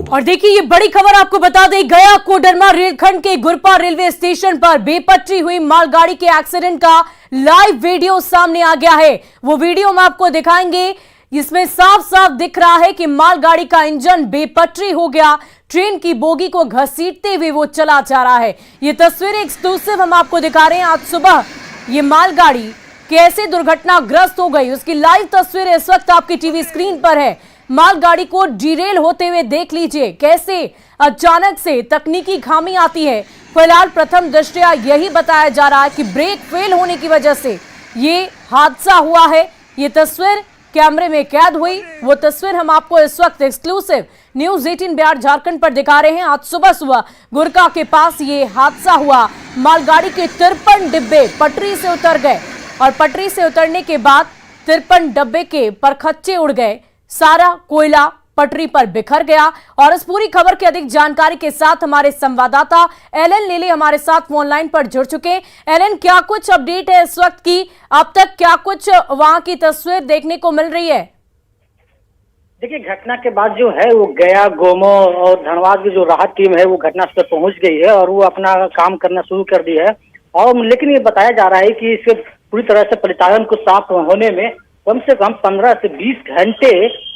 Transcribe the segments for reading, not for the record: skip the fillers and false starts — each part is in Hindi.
और देखिए ये बड़ी खबर आपको बता दें, गया कोडरमा रेलखंड के गुरपा रेलवे स्टेशन पर बेपटरी हुई मालगाड़ी के एक्सीडेंट का लाइव वीडियो सामने आ गया है। वो वीडियो हम आपको दिखाएंगे। इसमें साफ साफ दिख रहा है कि मालगाड़ी का इंजन बेपटरी हो गया, ट्रेन की बोगी को घसीटते हुए वो चला जा रहा है। ये तस्वीरें एक्सक्लूसिव हम आपको दिखा रहे हैं। आज सुबह ये मालगाड़ी कैसे दुर्घटनाग्रस्त हो गई, उसकी लाइव तस्वीर इस वक्त आपकी टीवी स्क्रीन पर है। मालगाड़ी को डिरेल होते हुए देख लीजिए, कैसे अचानक से तकनीकी खामी आती है। फिलहाल प्रथम दृष्टया यही बताया जा रहा है कि ब्रेक फेल होने की वजह से ये हादसा हुआ है। ये तस्वीर कैमरे में कैद हुई, वो तस्वीर हम आपको इस वक्त एक्सक्लूसिव न्यूज 18 बिहार झारखंड पर दिखा रहे हैं। आज सुबह सुबह गुरका के पास ये हादसा हुआ। मालगाड़ी के 53 डिब्बे पटरी से उतर गए और पटरी से उतरने के बाद 53 डब्बे के परखच्चे उड़ गए। सारा कोयला पटरी पर बिखर गया। और इस पूरी खबर की अधिक जानकारी के साथ हमारे संवाददाता एलन लेले हमारे साथ फोन लाइन पर जुड़ चुके हैं। एलन, क्या कुछ अपडेट है इस वक्त की? अब तक क्या कुछ वहां की तस्वीर देखने को मिल रही है? देखिए, घटना के बाद जो है वो गया, गोमो और धनबाद की जो राहत टीम है वो घटनास्थल पर पहुंच गई है और वो अपना काम करना शुरू कर दी है। और लेकिन ये बताया जा रहा है कि इसके पूरी तरह से परिचालन को साफ होने में कम से कम 15 से 20 घंटे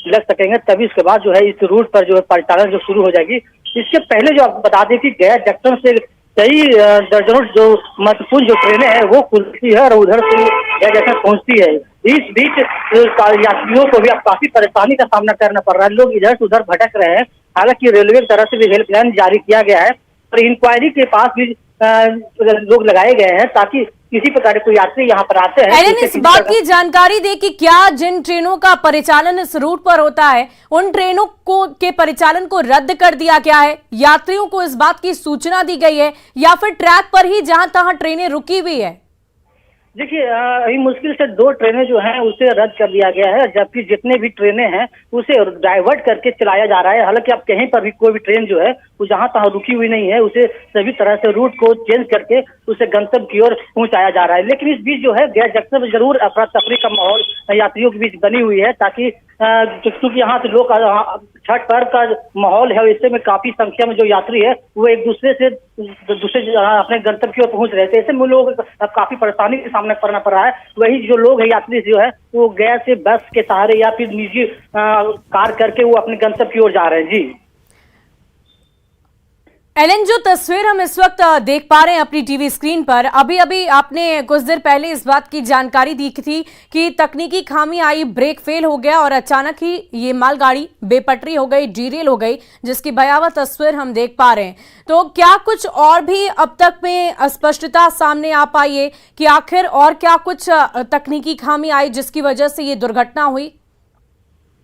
लग सकेंगे, तभी इसके बाद जो है इस रूट पर जो है परिचालन जो शुरू हो जाएगी। इसके पहले जो आप बता दें कि गया जंक्शन से कई दर्जनों जो महत्वपूर्ण जो ट्रेनें हैं वो खुलती है और उधर से गया जंक्शन पहुंचती है। इस बीच यात्रियों को भी अब काफी परेशानी का सामना करना पड़ रहा है। लोग इधर से उधर भटक रहे हैं। हालांकि रेलवे की तरफ से भी हेल्पलाइन जारी किया गया है और इंक्वायरी के पास भी लोग लगाए गए हैं ताकि किसी प्रकार के कोई यात्री यहाँ पर आते हैं। इस बात की जानकारी दे कि क्या जिन ट्रेनों का परिचालन इस रूट पर होता है उन ट्रेनों को के परिचालन को रद्द कर दिया गया है, यात्रियों को इस बात की सूचना दी गई है, या फिर ट्रैक पर ही जहां तहां ट्रेनें रुकी हुई है? देखिए, अभी मुश्किल से 2 ट्रेनें जो हैं उसे रद्द कर दिया गया है, जबकि जितने भी ट्रेनें हैं उसे डाइवर्ट करके चलाया जा रहा है। हालांकि अब कहीं पर भी कोई भी ट्रेन जो है वो जहां तहां रुकी हुई नहीं है, उसे सभी तरह से रूट को चेंज करके उसे गंतव्य की ओर पहुंचाया जा रहा है। लेकिन इस बीच जो है गया जंक्शन में जरूर अफरा तफरी का माहौल यात्रियों के बीच बनी हुई है, ताकि क्योंकि यहाँ से लोग छठ पर्व का माहौल है, इससे में काफी संख्या में जो यात्री है वो एक दूसरे से अपने गंतव्य की ओर पहुंच रहे थे। ऐसे में लोग काफी परेशानी का सामना करना पड़ रहा है। वही जो लोग है, यात्री जो है वो गया से बस के सहारे या फिर निजी कार करके वो अपने गंतव्य की ओर जा रहे हैं। जी एलन, जो तस्वीर हम इस वक्त देख पा रहे हैं अपनी टीवी स्क्रीन पर, अभी अभी आपने कुछ देर पहले इस बात की जानकारी दी थी कि तकनीकी खामी आई, ब्रेक फेल हो गया और अचानक ही ये मालगाड़ी बेपटरी हो गई, डीरेल हो गई, जिसकी भयावह तस्वीर हम देख पा रहे हैं। तो क्या कुछ और भी अब तक में स्पष्टता सामने आ पाई है कि आखिर और क्या कुछ तकनीकी खामी आई जिसकी वजह से ये दुर्घटना हुई?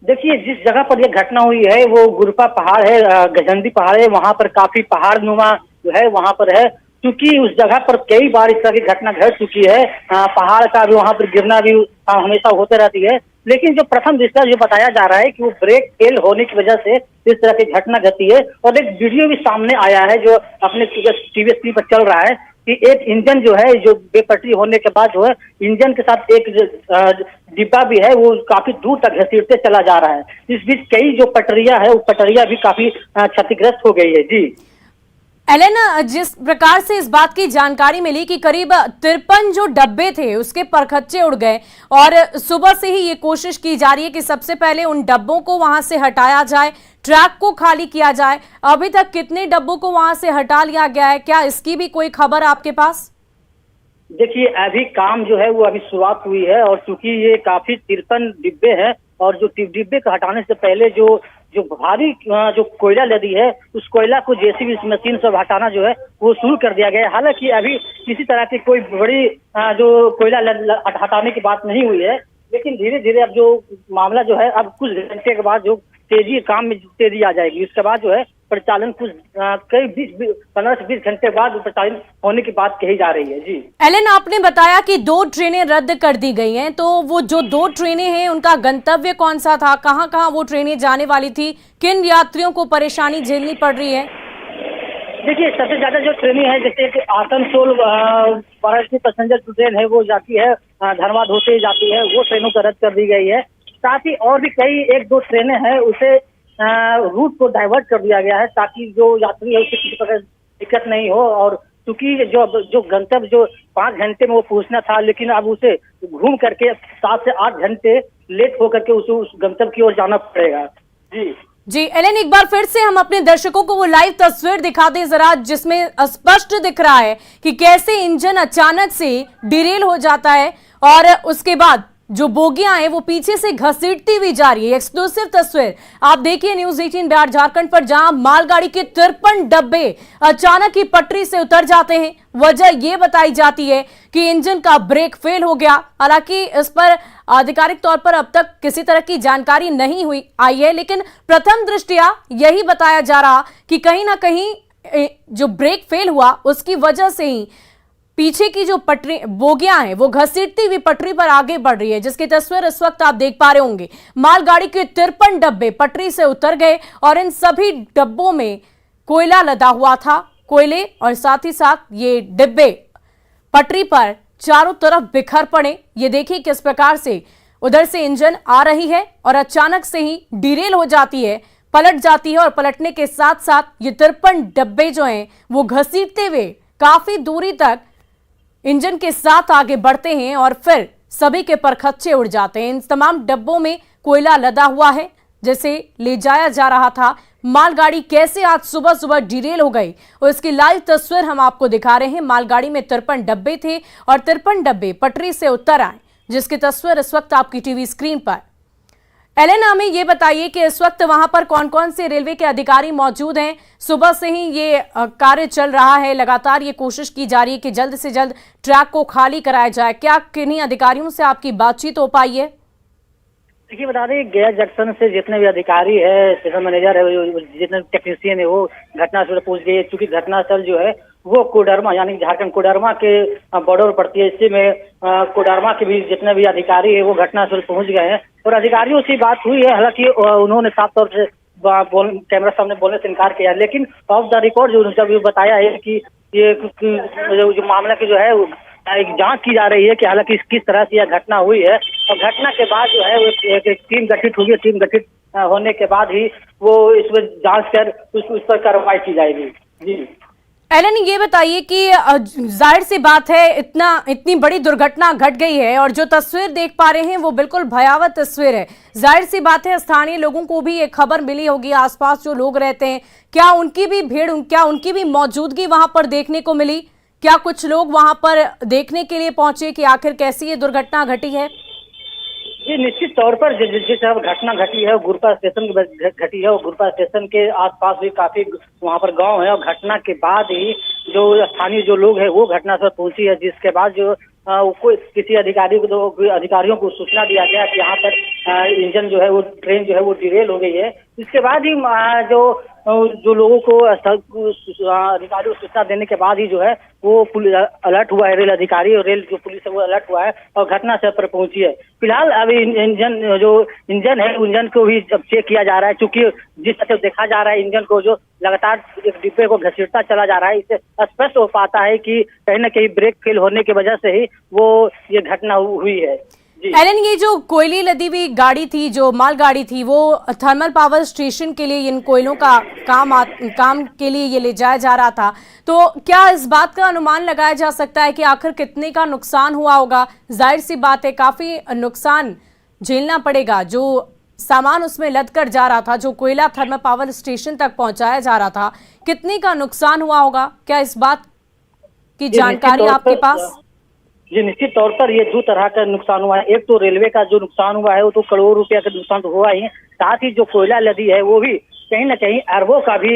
देखिए, जिस जगह पर यह घटना हुई है वो गुरपा पहाड़ है, गजंदी पहाड़ है। वहां पर काफी पहाड़ नुमा जो है वहां पर है, क्योंकि उस जगह पर कई बार इस तरह की घटना घट चुकी है। पहाड़ का भी वहां पर गिरना भी हमेशा होते रहती है। लेकिन जो प्रथम दृष्टया जो बताया जा रहा है कि वो ब्रेक फेल होने की वजह से इस तरह की घटना घटी है। और एक वीडियो भी सामने आया है जो अपने टीवी स्क्रीन पर चल रहा है कि एक इंजन जो है जो बेपटरी होने के बाद जो है इंजन के साथ एक डिब्बा भी है वो काफी दूर तक घसीटते चला जा रहा है। इस बीच कई जो पटरियां है वो पटरियां भी काफी क्षतिग्रस्त हो गई है। जी एलन, जिस प्रकार से इस बात की जानकारी मिली कि करीब 53 जो डब्बे थे उसके परखच्चे उड़ गए और सुबह से ही ये कोशिश की जा रही है कि सबसे पहले उन डब्बों को वहां से हटाया जाए, ट्रैक को खाली किया जाए। अभी तक कितने डब्बों को वहां से हटा लिया गया है, क्या इसकी भी कोई खबर आपके पास? देखिए, अभी काम जो है वो अभी शुरुआत हुई है और चूंकि ये काफी 53 डिब्बे हैं और जो डिब्बे को हटाने से पहले जो भारी जो कोयला लदी है उस कोयला को जेसीबी मशीन से हटाना जो है वो शुरू कर दिया गया है। हालांकि अभी किसी तरह की कोई बड़ी जो कोयला हटाने की बात नहीं हुई है, लेकिन धीरे धीरे अब जो मामला जो है अब कुछ घंटे के बाद जो काम में तेजी आ जाएगी। उसके बाद जो है परिचालन कुछ कई 15 से 20 घंटे बाद परिचालन होने की बात कही जा रही है। जी एलन, आपने बताया कि 2 ट्रेनें रद्द कर दी गई हैं, तो वो जो 2 ट्रेनें हैं उनका गंतव्य कौन सा था, कहाँ कहाँ वो ट्रेनें जाने वाली थी, किन यात्रियों को परेशानी झेलनी पड़ रही है? देखिए, सबसे ज्यादा जो ट्रेनें हैं जैसे आसनसोल वाराणसी पैसेंजर ट्रेन है वो जाती है, धनबाद होते जाती है, वो ट्रेनों को रद्द कर दी गई है। साथ ही और भी कई 1-2 ट्रेनें हैं उसे रूट को डाइवर्ट कर दिया गया है ताकि जो यात्री है उसे किसी प्रकार दिक्कत नहीं हो। और क्योंकि जो गंतव्य जो 5 घंटे में वो पहुंचना था, लेकिन अब उसे घूम करके 7 से 8 घंटे लेट होकर के उसे उस गंतव्य की ओर जाना पड़ेगा। जी एलन, एक बार फिर से हम अपने दर्शकों को वो लाइव तस्वीर दिखा दें जरा, जिसमें स्पष्ट दिख रहा है कि कैसे इंजन अचानक से डिरेल हो जाता है और उसके बाद जो बोगियां हैं वो पीछे से घसीटती हुई जा रही है। एक्सक्लूसिव तस्वीर आप देखिए न्यूज 18 बिहार झारखंड पर, जहां मालगाड़ी के 53 डब्बे अचानक ही पटरी से उतर जाते हैं। वजह ये बताई जाती है कि इंजन का ब्रेक फेल हो गया। हालांकि इस पर आधिकारिक तौर पर अब तक किसी तरह की जानकारी नहीं आई है, लेकिन प्रथम दृष्टया यही बताया जा रहा कि कहीं ना कहीं जो ब्रेक फेल हुआ उसकी वजह से ही पीछे की जो पटरी बोगियां हैं वो घसीटती हुई पटरी पर आगे बढ़ रही है, जिसकी तस्वीर इस वक्त आप देख पा रहे होंगे। मालगाड़ी के 53 डब्बे पटरी से उतर गए और इन सभी डब्बों में कोयला लदा हुआ था। कोयले और साथ ही साथ ये डिब्बे पटरी पर चारों तरफ बिखर पड़े। ये देखिए किस प्रकार से उधर से इंजन आ रही है और अचानक से ही डिरेल हो जाती है, पलट जाती है और पलटने के साथ साथ ये 53 डब्बे जो हैं वो घसीटते हुए काफी दूरी तक इंजन के साथ आगे बढ़ते हैं और फिर सभी के परखच्चे उड़ जाते हैं। इन तमाम डब्बों में कोयला लदा हुआ है जैसे ले जाया जा रहा था। मालगाड़ी कैसे आज सुबह सुबह डिरेल हो गई और इसकी लाइव तस्वीर हम आपको दिखा रहे हैं। मालगाड़ी में 53 डब्बे थे और 53 डब्बे पटरी से उतर आए, जिसकी तस्वीर इस वक्त आपकी टीवी स्क्रीन पर। एलन, हमें ये बताइए कि इस वक्त वहां पर कौन कौन से रेलवे के अधिकारी मौजूद हैं? सुबह से ही ये कार्य चल रहा है, लगातार ये कोशिश की जा रही है कि जल्द से जल्द ट्रैक को खाली कराया जाए। क्या किन्हीं अधिकारियों से आपकी बातचीत हो पाई है? देखिए, बता दें गया जंक्शन से जितने भी अधिकारी है, स्टेशन मैनेजर है, जितने टेक्नीशियन है, वो घटनास्थल पहुंच गए। चूंकि घटनास्थल जो है वो कोडरमा यानी झारखंड कोडरमा के बॉर्डर पड़ती है, इसी में कोडरमा के भी जितने भी अधिकारी है वो घटनास्थल पहुंच गए हैं और अधिकारियों से बात हुई है। हालांकि उन्होंने साफ तौर से कैमरा सामने बोलने से इनकार किया, लेकिन ऑफ द रिकॉर्ड जो बताया है कि ये जो मामला की जो है एक जांच की जा रही है कि हालांकि किस तरह से यह घटना हुई है और घटना के बाद जो है एक टीम गठित हुई है। टीम गठित होने के बाद ही वो इसमें जांच कर उस पर कार्रवाई की जाएगी। जी एलन, ये बताइए कि जाहिर सी बात है इतनी बड़ी दुर्घटना घट गई है और जो तस्वीर देख पा रहे हैं वो बिल्कुल भयावह तस्वीर है। जाहिर सी बात है स्थानीय लोगों को भी एक खबर मिली होगी, आसपास जो लोग रहते हैं, क्या उनकी भी भीड़, क्या उनकी भी मौजूदगी वहां पर देखने को मिली? क्या कुछ लोग वहां पर देखने के लिए पहुंचे कि आखिर कैसी ये दुर्घटना घटी है? जी निश्चित तौर पर जिस घटना घटी है गुरपा स्टेशन की घटी है और गुरपा स्टेशन के आसपास भी काफी वहां पर गांव है और घटना के बाद ही जो स्थानीय जो लोग हैं वो घटना पर पहुंची है, जिसके बाद जो किसी अधिकारियों को सूचना दिया गया कि यहाँ पर इंजन जो है वो ट्रेन जो है वो डिरेल हो गई है। इसके बाद ही जो लोगों को अधिकारियों को सूचना देने के बाद ही जो है वो पुलिस अलर्ट हुआ है, रेल अधिकारी और रेल जो पुलिस है वो अलर्ट हुआ है और घटना स्थल पर पहुंची है। फिलहाल अभी इंजन को भी अब चेक किया जा रहा है, क्योंकि जिस तरह से देखा जा रहा है इंजन को जो लगातार एक डिब्बे को घसीटता चला जा रहा है, इससे स्पष्ट हो पाता है कि कहीं न कहीं ब्रेक फेल होने की वजह से ही वो ये घटना हुई है। एलन, ये जो कोयले लदी हुई गाड़ी थी, जो मालगाड़ी थी, वो थर्मल पावर स्टेशन के लिए इन कोयलों का काम के लिए ये ले जाया जा रहा था। तो क्या इस बात का अनुमान लगाया जा सकता है कि आखिर कितने का नुकसान हुआ होगा? जाहिर सी बात है काफी नुकसान झेलना पड़ेगा। जो सामान उसमें लद कर जा रहा था, जो कोयला थर्मल पावर स्टेशन तक पहुंचाया जा रहा था, कितने का नुकसान हुआ होगा? क्या इस बात की जानकारी आपके पास? जी निश्चित तौर पर ये दो तरह का नुकसान हुआ है। एक तो रेलवे का जो नुकसान हुआ है वो तो करोड़ों रुपया का नुकसान तो हुआ ही, साथ ही जो कोयला लदी है वो भी कहीं न कहीं अरबों का भी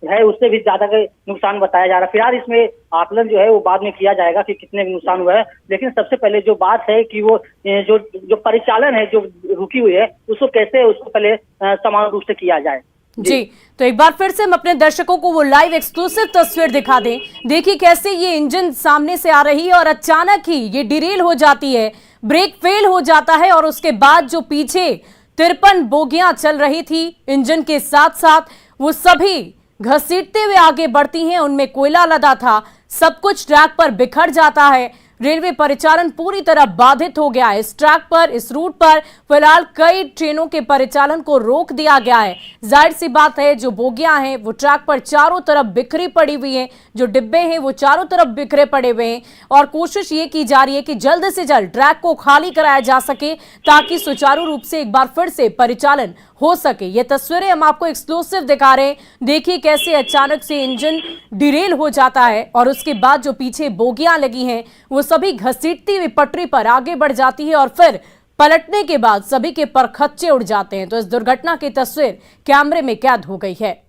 है, उससे भी ज्यादा का नुकसान बताया जा रहा है। फिलहाल इसमें आकलन जो है वो बाद में किया जाएगा कि कितने नुकसान हुआ है, लेकिन सबसे पहले जो बात है कि वो जो परिचालन है जो रुकी हुई है उसको कैसे उसको पहले समान रूप से किया जाए। जी, तो एक बार फिर से हम अपने दर्शकों को वो लाइव एक्सक्लूसिव तस्वीर दिखा दें। देखिए कैसे ये इंजन सामने से आ रही है और अचानक ही ये डिरेल हो जाती है, ब्रेक फेल हो जाता है और उसके बाद जो पीछे 53 बोगियां चल रही थी इंजन के साथ साथ वो सभी घसीटते हुए आगे बढ़ती हैं। उनमें कोयला लदा था, सब कुछ ट्रैक पर बिखर जाता है। रेलवे परिचालन पूरी तरह बाधित हो गया है। इस ट्रैक पर, इस रूट पर फिलहाल कई ट्रेनों के परिचालन को रोक दिया गया है। जाहिर सी बात है, जो बोगियां हैं वो ट्रैक पर चारों तरफ बिखरी पड़ी हुई हैं, जो डिब्बे हैं वो चारों तरफ बिखरे पड़े हुए हैं और कोशिश ये की जा रही है कि जल्द से जल्द ट्रैक को खाली कराया जा सके ताकि सुचारू रूप से एक बार फिर से परिचालन हो सके। ये तस्वीरें हम आपको एक्सक्लूसिव दिखा रहे हैं। देखिए कैसे अचानक से इंजन डिरेल हो जाता है और उसके बाद जो पीछे बोगियां लगी हैं वो सभी घसीटती हुई पटरी पर आगे बढ़ जाती है और फिर पलटने के बाद सभी के परखच्चे उड़ जाते हैं। तो इस दुर्घटना की तस्वीर कैमरे में कैद हो गई है।